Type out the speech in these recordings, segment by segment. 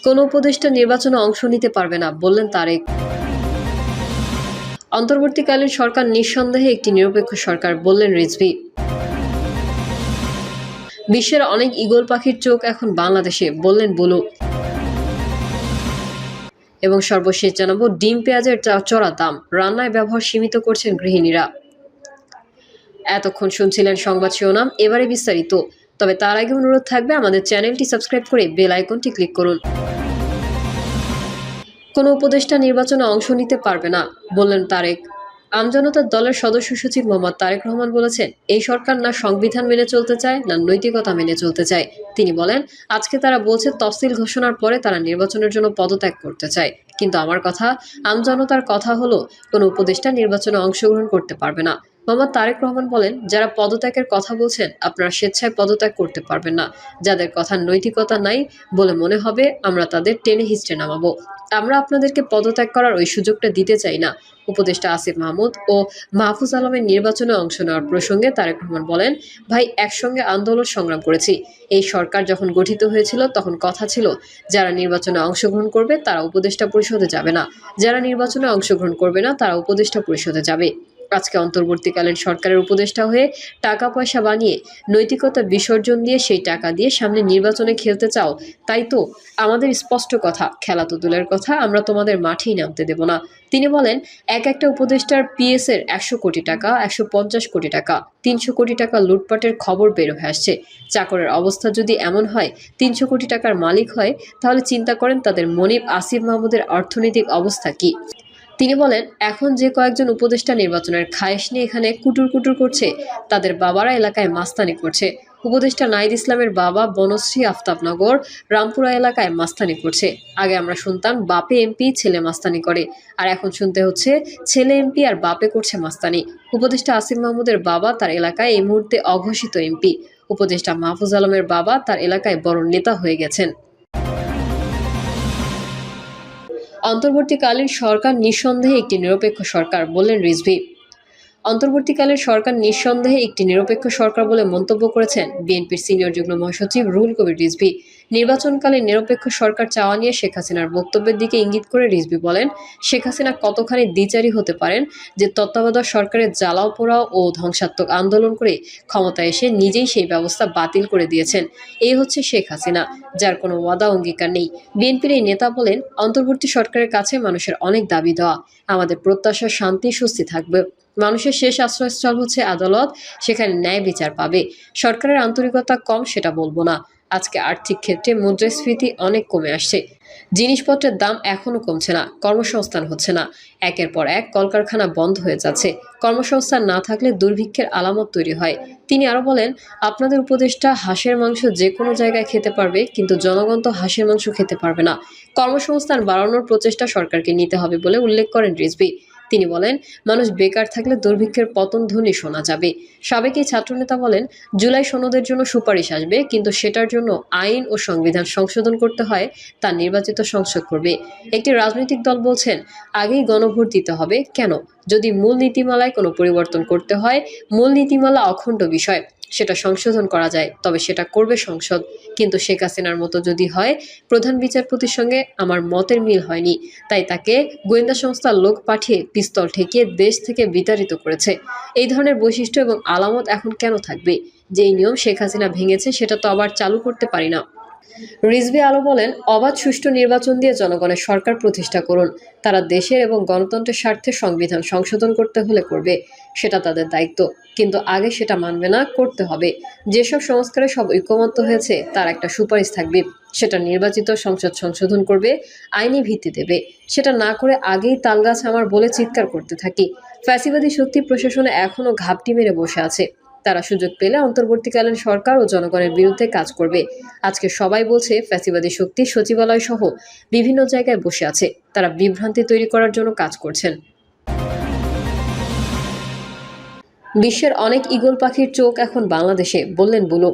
কোনো উপদেষ্টা নির্বাচনে অংশ নিতে পারবে না, বললেন তারেক। অন্তর্বর্তীকালীন সরকার নিঃসন্দেহে একটি নিরপেক্ষ সরকার, বললেন রিজভী। বিশ্বের অনেক ঈগল পাখির চোখ এখন বাংলাদেশে, বললেন বুলু। এবং সর্বশেষ জানাবো, ডিম পেঁয়াজের চড়া দাম, রান্নায় ব্যবহার সীমিত করছেন গৃহিণীরা। এতক্ষণ শুনছিলেন সংবাদ শিরোনাম, এবারে বিস্তারিত। তবে তার আগে অনুরোধ থাকবে আমাদের চ্যানেলটি সাবস্ক্রাইব করে বেল আইকনটি ক্লিক করুন। কোনো উপদেষ্টা নির্বাচনে অংশ নিতে পারবে না, বললেন তারেক। আমজনতার দলের সদস্য সচিব মোহাম্মদ তারেক রহমান বলেছেন, এই সরকার না সংবিধান মেনে চলতে চায়, না নৈতিকতা মেনে চলতে চায়। তিনি বলেন, আজকে তারা বলছে তফসিল ঘোষণার পরে তারা নির্বাচনের জন্য পদত্যাগ করতে চায়, কিন্তু আমার কথা, আমজনতার কথা হলো কোনো উপদেষ্টা নির্বাচনে অংশগ্রহণ করতে পারবে না। মোহাম্মদ তারেক রহমান বলেন, যারা পদত্যাগের কথা বলছেন, আপনারা স্বেচ্ছায় পদত্যাগ করতে পারবেন না। যাদের কথা নৈতিকতা নাই বলে মনে হবে, আমরা তাদের টেনে হিচড়ে নামাবো। আমরা আপনাদেরকে পদত্যাগ করার ওই সুযোগটা দিতে চাই না। উপদেষ্টা আসিফ মাহমুদ ও মাহফুজ আলমের নির্বাচনে অংশ নেওয়ার প্রসঙ্গে তারেক রহমান বলেন, ভাই, একসঙ্গে আন্দোলন সংগ্রাম করেছি। এই সরকার যখন গঠিত হয়েছিল তখন কথা ছিল, যারা নির্বাচনে অংশগ্রহণ করবে তারা উপদেষ্টা পরিষদে যাবে না, যারা নির্বাচনে অংশগ্রহণ করবে না তারা উপদেষ্টা পরিষদে যাবে। আজকে অন্তর্বর্তীকালীন সরকারের উপদেষ্টা হয়ে টাকা পয়সা বানিয়ে নৈতিকতা বিসর্জন দিয়ে সেই টাকা দিয়ে সামনে নির্বাচনে খেলতে চাও, তাই তো আমাদের স্পষ্ট কথা, খেলা তো দূরের কথা, আমরা তোমাদের মাঠেই নামতে দেব না। তিনি বলেন, একটা উপদেষ্টার পিএস এর 100 কোটি টাকা, 150 কোটি টাকা, 300 কোটি টাকা লুটপাটের খবর বের হয়ে আসছে। চাকরের অবস্থা যদি এমন হয়, 300 কোটি টাকার মালিক হয়, তাহলে চিন্তা করেন তাদের মনিব আসিফ মাহমুদের অর্থনৈতিক অবস্থা কি। তিনি বলেন, এখন যে কয়েকজন উপদেষ্টা নির্বাচনের খায়েশ নিয়ে এখানে কুটুর কুটুর করছে, তাদের বাবারা এলাকায় মাস্তানি করছে। উপদেষ্টা নাহিদ ইসলামের বাবা বনশ্রী আফতাবনগর রামপুরা এলাকায় মাস্তানি করছে। আগে আমরা শুনতাম বাপে এমপি ছেলে মাস্তানি করে, আর এখন শুনতে হচ্ছে ছেলে এমপি আর বাপে করছে মাস্তানি। উপদেষ্টা আসিফ মাহমুদের বাবা তার এলাকায় এই মুহূর্তে অঘোষিত এমপি। উপদেষ্টা মাহফুজ আলমের বাবা তার এলাকায় বড় নেতা হয়ে গেছেন। অন্তর্বর্তীকালীন সরকার নিঃসন্দেহে একটি নিরপেক্ষ সরকার, বললেন রিজভী। অন্তর্বর্তীকালীন সরকার নিঃসন্দেহে একটি নিরপেক্ষ সরকার বলে মন্তব্য করেছেন বিএনপির সিনিয়র যুগ্ম মহাসচিব রুহুল কবির রিজভী। নির্বাচনকালে নিরপেক্ষ সরকার চাওয়া নিয়ে শেখ হাসিনার বক্তব্যের দিকে ইঙ্গিত করে রিজভী বলেন, শেখ হাসিনা কতখানি দ্বিচারী হতে পারেন যে তত্ত্বাবধায়ক সরকারের জ্বালাও পোড়াও ও ধ্বংসাত্মক আন্দোলন করে ক্ষমতায় এসে নিজেই সেই ব্যবস্থা বাতিল করে দিয়েছেন। এই হচ্ছে শেখ হাসিনা, যার কোনো ওয়াদা অঙ্গীকার নেই। বিএনপির এই নেতা বলেন, অন্তর্বর্তী সরকারের কাছে মানুষের অনেক দাবি দেওয়া, আমাদের প্রত্যাশা শান্তি স্বস্তি থাকবে। মানুষের শেষ আশ্রয়স্থল হচ্ছে আদালত, সেখানে ন্যায় বিচার পাবে। সরকারের আন্তরিকতা কম সেটা বলবো না। আজকে আর্থিক ক্ষেত্রে মুদ্রাস্ফীতি অনেক কমে আসছে, জিনিসপত্রের দাম এখনো কমছে না, কর্মসংস্থান হচ্ছে না, একের পর এক কলকারখানা বন্ধ হয়ে যাচ্ছে। কর্মসংস্থান না থাকলে দুর্ভিক্ষের আলামত তৈরি হয়। তিনি আরো বলেন, আপনাদের উপদেষ্টা হাঁসের মাংস যে কোনো জায়গায় খেতে পারবে, কিন্তু জনগণ তো হাঁসের মাংস খেতে পারবে না। কর্মসংস্থান বাড়ানোর প্রচেষ্টা সরকারকে নিতে হবে বলে উল্লেখ করেন রিজভী। তিনি বলেন, মানুষ বেকার থাকলে দুর্ভিক্ষের পতন ধ্বনি শোনা যাবে। সাবেক এই ছাত্রনেতা বলেন, জুলাই সনদের জন্য সুপারিশ আসবে, কিন্তু সেটার জন্য আইন ও সংবিধান সংশোধন করতে হয়, তা নির্বাচিত সংসদ করবে। একটি রাজনৈতিক দল বলছেন, আগেই গণভোট দিতে হবে। কেন? যদি মূল নীতিমালায় কোনো পরিবর্তন করতে হয়, মূল নীতিমালা অখণ্ড বিষয়, সেটা সংশোধন করা যায়, তবে সেটা করবে সংসদ। কিন্তু শেখ হাসিনার মতো যদি হয়, প্রধান বিচারপতির সঙ্গে আমার মতের মিল হয়নি, তাই তাকে গোয়েন্দা সংস্থার লোক পাঠিয়ে পিস্তল ঠেকিয়ে দেশ থেকে বিতাড়িত করেছে। এই ধরনের বৈশিষ্ট্য এবং আলামত এখন কেন থাকবে? যেই নিয়ম শেখ হাসিনা ভেঙেছে সেটা তো আবার চালু করতে পারি না। রিজভী আরও বলেন, অবাধ সুষ্ঠু নির্বাচন দিয়ে জনগণের সরকার প্রতিষ্ঠা করুন। তারা দেশের এবং গণতন্ত্রের স্বার্থে সংবিধান সংশোধন করতে হলে করবে, সেটা তাদের দায়িত্ব, কিন্তু আগে সেটা মানবে না, করতে হবে। যেসব সংস্কারে সব ঐকমত্য হয়েছে তার একটা সুপারিশ থাকবে, সেটা নির্বাচিত সংসদ সংশোধন করবে, আইনি ভিত্তি দেবে। সেটা না করে আগেই তালগাছ আমার বলে চিৎকার করতে থাকি। ফ্যাসিবাদী শক্তি প্রশাসনে এখনও ঘাপটি মেরে বসে আছে। তারা সুযোগ পেলে অন্তর্বর্তীকালীন সরকার ও জনগণের বিরুদ্ধে কাজ করবে। আজকে সবাই বলছে ফ্যাসিবাদী শক্তি সচিবালয় সহ বিভিন্ন জায়গায় বসে আছে, তারা বিভ্রান্তি তৈরি করার জন্য কাজ করছেন। বিশ্বের অনেক ঈগল পাখির চোখ এখন বাংলাদেশে, বললেন বুলু।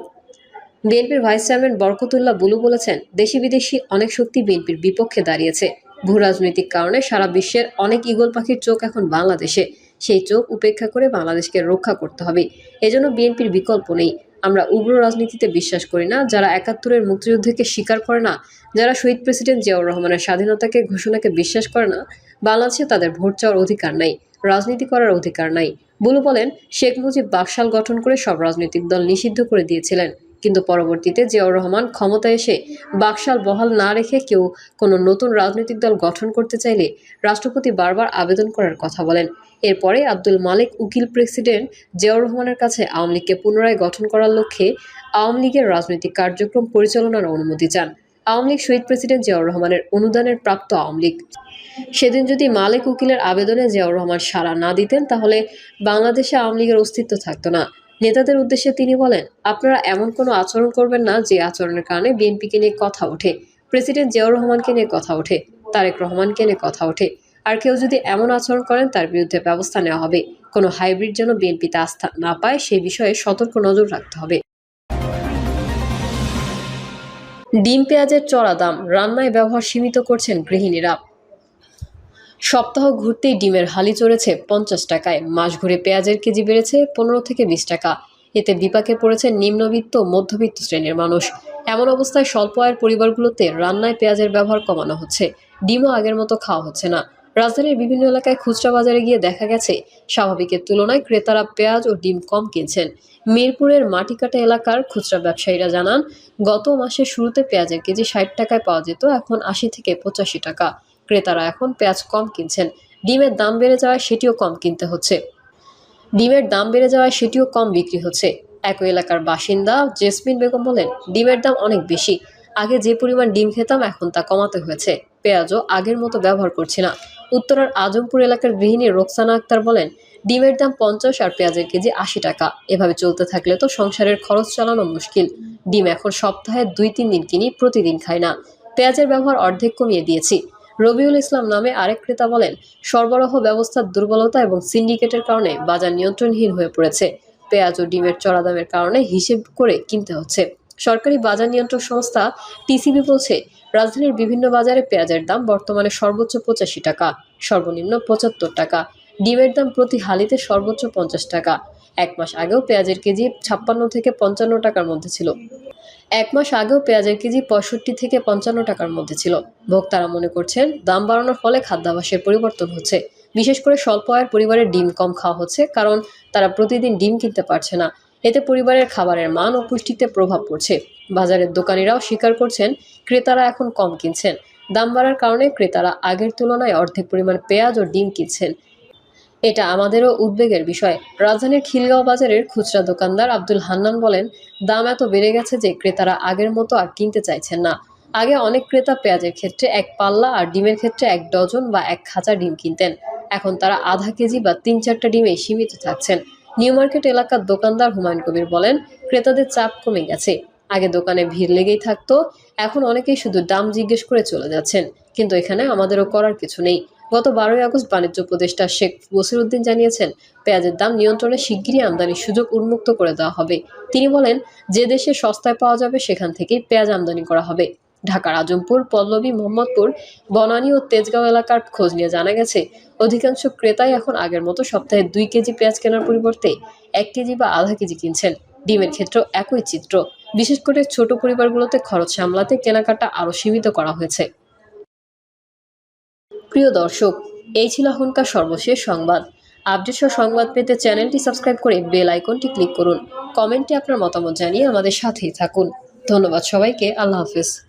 বিএনপির ভাইস চেয়ারম্যান বরকতুল্লাহ বুলু বলেছেন, দেশি বিদেশি অনেক শক্তি বিএনপির বিপক্ষে দাঁড়িয়েছে। ভূ রাজনৈতিক কারণে সারা বিশ্বের অনেক ঈগল পাখির চোখ এখন বাংলাদেশে। সেই চোখ উপেক্ষা করে বাংলাদেশকে রক্ষা করতে হবে। এজন্য বিএনপির বিকল্প নেই। আমরা উগ্র রাজনীতিতে বিশ্বাস করি না, যারা ৭১-এর মুক্তিযুদ্ধকে স্বীকার করে না, যারা শহীদ প্রেসিডেন্ট জিয়াউর রহমানের স্বাধীনতাকে ঘোষণাকে বিশ্বাস করে না, বাংলাদেশে তাদের ভোট চাওয়ার অধিকার নাই, রাজনীতি করার অধিকার নাই। বুলু বলেন, শেখ মুজিব বাকশাল গঠন করে সব রাজনৈতিক দল নিষিদ্ধ করে দিয়েছিলেন, কিন্তু পরবর্তীতে জিয়াউর রহমান ক্ষমতায় এসে বাকশাল বহাল না রেখে কেউ কোনো নতুন রাজনৈতিক দল গঠন করতে চাইলে রাষ্ট্রপতি বারবার আবেদন করার কথা বলেন। এরপরে আব্দুল মালেক উকিল প্রেসিডেন্ট জিয়াউর রহমানের কাছে আওয়ামী লীগকে পুনরায় গঠন করার লক্ষ্যে আওয়ামী লীগের রাজনৈতিক কার্যক্রম পরিচালনার অনুমতি চান। আওয়ামী লীগ শহীদ প্রেসিডেন্ট জিয়াউর রহমানের অনুদানের প্রাপ্ত আওয়ামী লীগ। সেদিন যদি মালেক উকিলের আবেদনে জিয়াউর রহমান সাড়া না দিতেন, তাহলে বাংলাদেশে আওয়ামী লীগের অস্তিত্ব থাকতো না। নেতাদের উদ্দেশ্যে তিনি বলেন, আপনারা এমন কোনো আচরণ করবেন না যে আচরণের কারণে বিএনপিকে নিয়ে কথা ওঠে, প্রেসিডেন্ট জিয়াউর রহমানকে নিয়ে কথা ওঠে, তারেক রহমানকে নিয়ে কথা ওঠে। আর কেউ যদি এমন আচরণ করেন, তার বিরুদ্ধে ব্যবস্থা নেওয়া হবে। কোনো হাইব্রিড যেন বিএনপিতে আস্থা না পায়, সেই বিষয়ে সতর্ক নজর রাখতে হবে। ডিম পেঁয়াজের চড়া দাম, রান্নায় ব্যবহার সীমিত করছেন গৃহিণীরা। সপ্তাহ ঘুরতেই ডিমের হালি চড়েছে ৫০ টাকায়, মাস ঘুরে পেঁয়াজের কেজি বেড়েছে ১৫ থেকে ২০ টাকা। এতে বিপাকে পড়েছে নিম্নবিত্ত মধ্যবিত্ত শ্রেণীর মানুষ। এমন অবস্থায় স্বল্প আয়ের পরিবারগুলোতে রান্নায় পেঁয়াজের ব্যবহার কমানো হচ্ছে, ডিমও আগের মতো খাওয়া হচ্ছে না। রাজধানীর বিভিন্ন এলাকায় খুচরা বাজারে গিয়ে দেখা গেছে স্বাভাবিকের তুলনায় ক্রেতারা পেঁয়াজ ও ডিম কম কিনছেন। মিরপুরের মাটিকাটা এলাকার খুচরা ব্যবসায়ীরা জানান, গত মাসের শুরুতে পেঁয়াজের কেজি ৬০ টাকায় পাওয়া যেত, এখন ৮০ থেকে ৮৫ টাকা। ক্রেতারা এখন পেঁয়াজ কম কিনছেন। ডিমের দাম বেড়ে যাওয়ায় সেটিও কম বিক্রি হচ্ছে। একই এলাকার বাসিন্দা জেসমিন বেগম বলেন, ডিমের দাম অনেক বেশি। আগে যে পরিমাণ ডিম খেতাম এখন তা কমাতে হয়েছে। পেঁয়াজও আগের মতো ব্যবহার করছি না। উত্তরার আজমপুর এলাকার গৃহিণী রোকসানা আক্তার বলেন, ডিমের দাম ৫০ আর পেঁয়াজের কেজি ৮০ টাকা। এভাবে চলতে থাকলে তো সংসারের খরচ চালানো মুশকিল। ডিম এখন সপ্তাহে ২-৩ দিন কিনি, প্রতিদিন খাই না। পেঁয়াজের ব্যবহার অর্ধেক কমিয়ে দিয়েছি। রবিউল ইসলাম নামে আরেক ক্রেতা বলেন, সরবরাহ ব্যবস্থার দুর্বলতা এবং সিন্ডিকেটের কারণে বাজার নিয়ন্ত্রণহীন হয়ে পড়েছে। পেঁয়াজ ও ডিমের চড়া দামের কারণে হিসেব করে কিনতে হচ্ছে। সরকারি বাজার নিয়ন্ত্রক সংস্থা টিসিবি বলছে, রাজধানীর বিভিন্ন বাজারে পেঁয়াজের দাম বর্তমানে সর্বোচ্চ ৮৫ টাকা, সর্বনিম্ন ৭৫ টাকা। ডিমের দাম প্রতি হালিতে সর্বোচ্চ ৫০ টাকা। এক মাস আগেও পেঁয়াজের কেজি ৫৬ থেকে ৫৫ টাকার মধ্যে ছিল। ৬৫ থেকে ৫৫ টাকার মধ্যে ছিল। ভোক্তারা মনে করছেন, দাম বাড়ানোর ফলে খাদ্যাভ্যাসের পরিবর্তন হচ্ছে। বিশেষ করে স্বল্প আয়ের পরিবারের ডিম কম খাওয়া হচ্ছে, কারণ তারা প্রতিদিন ডিম কিনতে পারছে না। এতে পরিবারের খাবারের মান ও পুষ্টিতে প্রভাব পড়ছে। বাজারের দোকানিরাও স্বীকার করছেন, ক্রেতারা এখন কম কিনছেন। দাম বাড়ার কারণে ক্রেতারা আগের তুলনায় অর্ধেক পরিমাণ পেঁয়াজ ও ডিম কিনছেন। এটা আমাদেরও উদ্বেগের বিষয়। রাজধানীর খিলগাঁও বাজারের খুচরা দোকানদার আব্দুল হান্নান বলেন, দাম এত বেড়ে গেছে যে ক্রেতারা আগের মতো আর কিনতে চাইছেন না। আগে অনেক ক্রেতা পেঁয়াজের ক্ষেত্রে ১ পাল্লা আর ডিমের ক্ষেত্রে ১ ডজন বা ১ খাঁচা ডিম কিনতেন। এখন তারা আধা কেজি বা ৩-৪টা ডিমেই সীমিত থাকছেন। নিউ মার্কেট এলাকার দোকানদার হুমায়ুন কবির বলেন, ক্রেতাদের চাপ কমে গেছে। আগে দোকানে ভিড় লেগেই থাকতো, এখন অনেকেই শুধু দাম জিজ্ঞেস করে চলে যাচ্ছেন। কিন্তু এখানে আমাদেরও করার কিছু নেই। গত ১২ই আগস্ট বাণিজ্য উপদেষ্টা শেখ বসিরউদ্দিন জানিয়েছেন, পেঁয়াজের দাম নিয়ন্ত্রণে শিগগিরই আমদানির সুযোগ উন্মুক্ত করে দেওয়া হবে। তিনি বলেন, যে দেশে সস্তায় পাওয়া যাবে সেখান থেকেই পেঁয়াজ আমদানি করা হবে। ঢাকার আজমপুর, পল্লবী, মোহাম্মদপুর, বনানী ও তেজগাঁও এলাকার খোঁজ নিয়ে জানা গেছে, অধিকাংশ ক্রেতাই এখন আগের মতো সপ্তাহে ২ কেজি পেঁয়াজ কেনার পরিবর্তে ১ কেজি বা আধা কেজি কিনছেন। ডিমের ক্ষেত্রেও একই চিত্র। বিশেষ করে ছোট পরিবারগুলোতে খরচ সামলাতে কেনাকাটা আরও সীমিত করা হয়েছে। প্রিয় দর্শক, এই ছিল এখনকার সর্বশেষ সংবাদ। আপডেট সহ সংবাদ পেতে চ্যানেলটি সাবস্ক্রাইব করে বেল আইকনটি ক্লিক করুন। কমেন্টে আপনার মতামত জানিয়ে আমাদের সাথেই থাকুন। ধন্যবাদ সবাইকে। আল্লাহ হাফেজ।